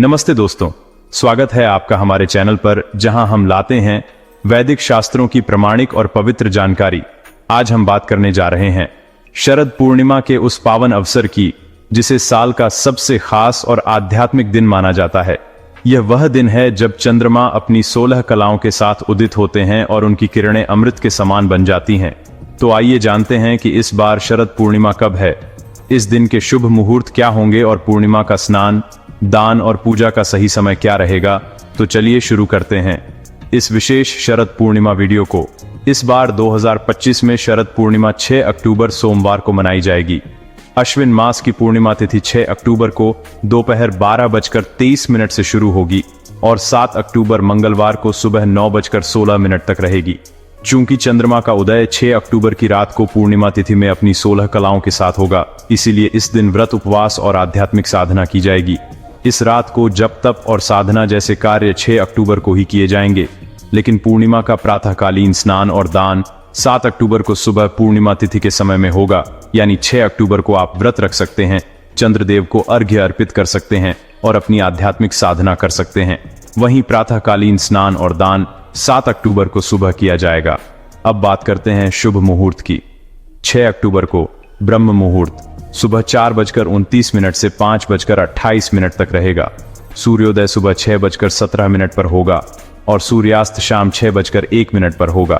नमस्ते दोस्तों, स्वागत है आपका हमारे चैनल पर जहां हम लाते हैं वैदिक शास्त्रों की प्रमाणिक और पवित्र जानकारी। आज हम बात करने जा रहे हैं शरद पूर्णिमा के उस पावन अवसर की जिसे साल का सबसे खास और आध्यात्मिक दिन माना जाता है। यह वह दिन है जब चंद्रमा अपनी 16 कलाओं के साथ उदित होते हैं और उनकी किरणें अमृत के समान बन जाती हैं। तो आइए जानते हैं कि इस बार शरद पूर्णिमा कब है, इस दिन के शुभ मुहूर्त क्या होंगे और पूर्णिमा का स्नान, दान और पूजा का सही समय क्या रहेगा। तो चलिए शुरू करते हैं इस विशेष शरद पूर्णिमा वीडियो को। इस बार 2025 में शरद पूर्णिमा 6 अक्टूबर सोमवार को मनाई जाएगी। अश्विन मास की पूर्णिमा तिथि 6 अक्टूबर को दोपहर 12:23 से शुरू होगी और 7 अक्टूबर मंगलवार को सुबह 9:16 तक रहेगी। चूंकि चंद्रमा का उदय 6 अक्टूबर की रात को पूर्णिमा तिथि में अपनी 16 कलाओं के साथ होगा, इसीलिए इस दिन व्रत, उपवास और आध्यात्मिक साधना की जाएगी। इस रात को जप, तप और साधना जैसे कार्य 6 अक्टूबर को ही किए जाएंगे, लेकिन पूर्णिमा का प्रातःकालीन स्नान और दान 7 अक्टूबर को सुबह पूर्णिमा तिथि के समय में होगा। यानी 6 अक्टूबर को आप व्रत रख सकते हैं, चंद्रदेव को अर्घ्य अर्पित कर सकते हैं और अपनी आध्यात्मिक साधना कर सकते हैं। वहीं प्रातःकालीन स्नान और दान 7 अक्टूबर को सुबह किया जाएगा। अब बात करते हैं शुभ मुहूर्त की। 6 अक्टूबर को ब्रह्म मुहूर्त सुबह 4:29 से 5:28 तक रहेगा। सूर्योदय सुबह 6:17 पर होगा और सूर्यास्त शाम 6:01 पर होगा।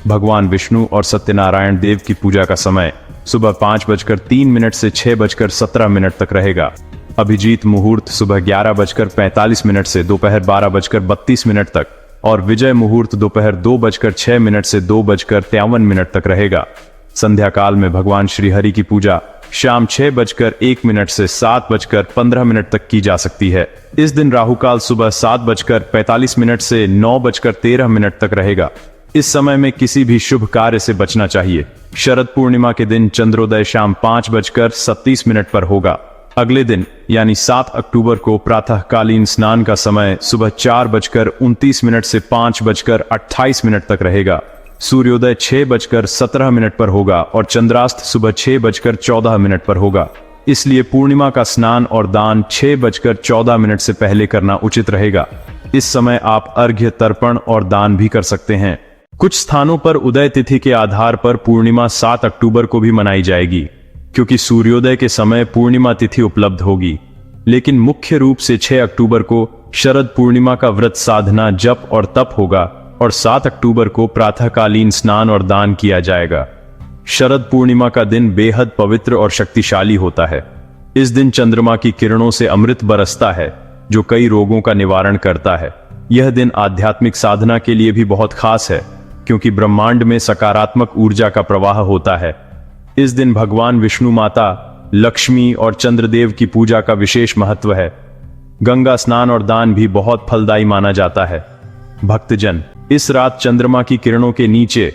भगवान विष्णु और सत्यनारायण देव की पूजा का समय सुबह 5:03 से 6:17 तक रहेगा। अभिजीत मुहूर्त सुबह 11:45 से दोपहर 12:32 तक और विजय मुहूर्त दोपहर 2:06 से 2:53 तक रहेगा। संध्या काल में भगवान श्री हरि की पूजा शाम 6:01 से 7:15 तक की जा सकती है। इस दिन राहु काल सुबह 7:45 से 9:13 तक रहेगा। इस समय में किसी भी शुभ कार्य से बचना चाहिए। शरद पूर्णिमा के दिन चंद्रोदय शाम 5:37 पर होगा। अगले दिन यानी 7 अक्टूबर को प्रातःकालीन स्नान का समय सुबह 4:29 से 5:28 तक रहेगा। सूर्योदय 6:17 पर होगा और चंद्रास्त सुबह 6:14 पर होगा। इसलिए पूर्णिमा का स्नान और दान 6:14 से पहले करना उचित रहेगा। इस समय आप अर्घ्य, तर्पण और दान भी कर सकते हैं। कुछ स्थानों पर उदय तिथि के आधार पर पूर्णिमा 7 अक्टूबर को भी मनाई जाएगी, क्योंकि सूर्योदय के समय पूर्णिमा तिथि उपलब्ध होगी। लेकिन मुख्य रूप से 6 अक्टूबर को शरद पूर्णिमा का व्रत, साधना, जप और तप होगा और 7 अक्टूबर को प्रातःकालीन स्नान और दान किया जाएगा। शरद पूर्णिमा का दिन बेहद पवित्र और शक्तिशाली होता है। इस दिन चंद्रमा की किरणों से अमृत बरसता है, जो कई रोगों का निवारण करता है। यह दिन आध्यात्मिक साधना के लिए भी बहुत खास है, क्योंकि ब्रह्मांड में सकारात्मक ऊर्जा का प्रवाह होता है। इस दिन भगवान विष्णु, माता लक्ष्मी और चंद्रदेव की पूजा का विशेष महत्व है। गंगा स्नान और दान भी बहुत फलदायी माना जाता है। भक्तजन इस रात चंद्रमा की किरणों के नीचे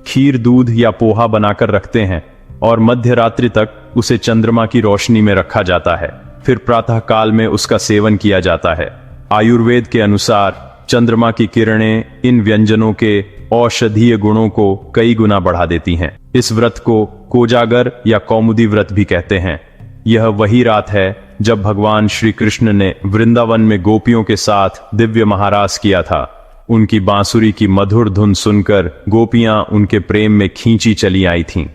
खीर, दूध या पोहा बनाकर रखते हैं और मध्य रात्रि तक उसे चंद्रमा की रोशनी में रखा जाता है। फिर प्रातः काल में उसका सेवन किया जाता है। आयुर्वेद के अनुसार चंद्रमा की किरणें इन व्यंजनों के औषधीय गुणों को कई गुना बढ़ा देती हैं। इस व्रत को कोजागर या कौमुदी व्रत भी कहते हैं। यह वही रात है जब भगवान श्री कृष्ण ने वृंदावन में गोपियों के साथ दिव्य महारास किया था। उनकी बांसुरी की मधुर धुन सुनकर गोपियां उनके प्रेम में खींची चली आई थीं।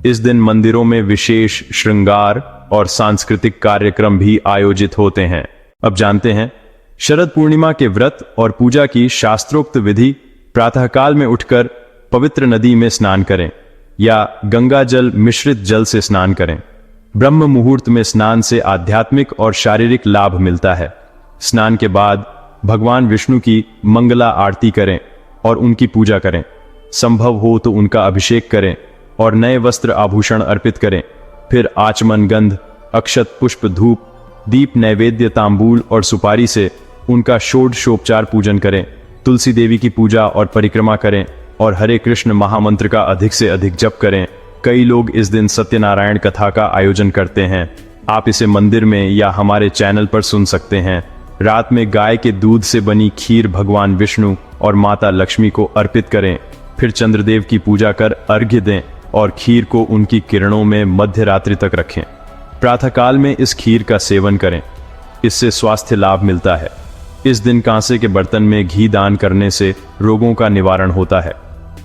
इस दिन मंदिरों में विशेष श्रृंगार और सांस्कृतिक कार्यक्रम भी आयोजित होते हैं। अब जानते हैं शरद पूर्णिमा के व्रत और पूजा की शास्त्रोक्त विधि। प्रातःकाल में उठकर पवित्र नदी में स्नान करें या गंगा जल मिश्रित जल से स्नान करें। ब्रह्म मुहूर्त में स्नान से आध्यात्मिक और शारीरिक लाभ मिलता है। स्नान के बाद भगवान विष्णु की मंगला आरती करें और उनकी पूजा करें। संभव हो तो उनका अभिषेक करें और नए वस्त्र, आभूषण अर्पित करें। फिर आचमन, गंध, अक्षत, पुष्प, धूप, दीप, नैवेद्य, तांबूल और सुपारी से उनका षोडशोपचार पूजन करें। तुलसी देवी की पूजा और परिक्रमा करें और हरे कृष्ण महामंत्र का अधिक से अधिक जप करें। कई लोग इस दिन सत्यनारायण कथा का आयोजन करते हैं। आप इसे मंदिर में या हमारे चैनल पर सुन सकते हैं। रात में गाय के दूध से बनी खीर भगवान विष्णु और माता लक्ष्मी को अर्पित करें। फिर चंद्रदेव की पूजा कर अर्घ्य दें और खीर को उनकी किरणों में मध्य रात्रि तक रखें। प्रातःकाल में इस खीर का सेवन करें। इससे स्वास्थ्य लाभ मिलता है। इस दिन कांसे के बर्तन में घी दान करने से रोगों का निवारण होता है।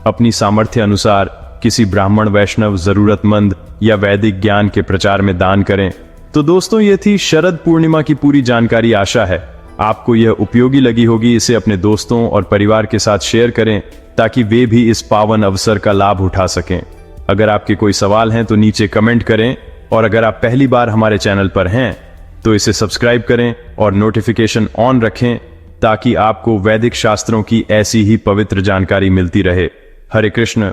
अपनी सामर्थ्य अनुसार किसी ब्राह्मण, वैष्णव, जरूरतमंद या वैदिक ज्ञान के प्रचार में दान करें। तो दोस्तों, ये थी शरद पूर्णिमा की पूरी जानकारी। आशा है आपको यह उपयोगी लगी होगी। इसे अपने दोस्तों और परिवार के साथ शेयर करें ताकि वे भी इस पावन अवसर का लाभ उठा सकें। अगर आपके कोई सवाल हैं तो नीचे कमेंट करें, और अगर आप पहली बार हमारे चैनल पर हैं तो इसे सब्सक्राइब करें और नोटिफिकेशन ऑन रखें ताकि आपको वैदिक शास्त्रों की ऐसी ही पवित्र जानकारी मिलती रहे। हरे कृष्ण।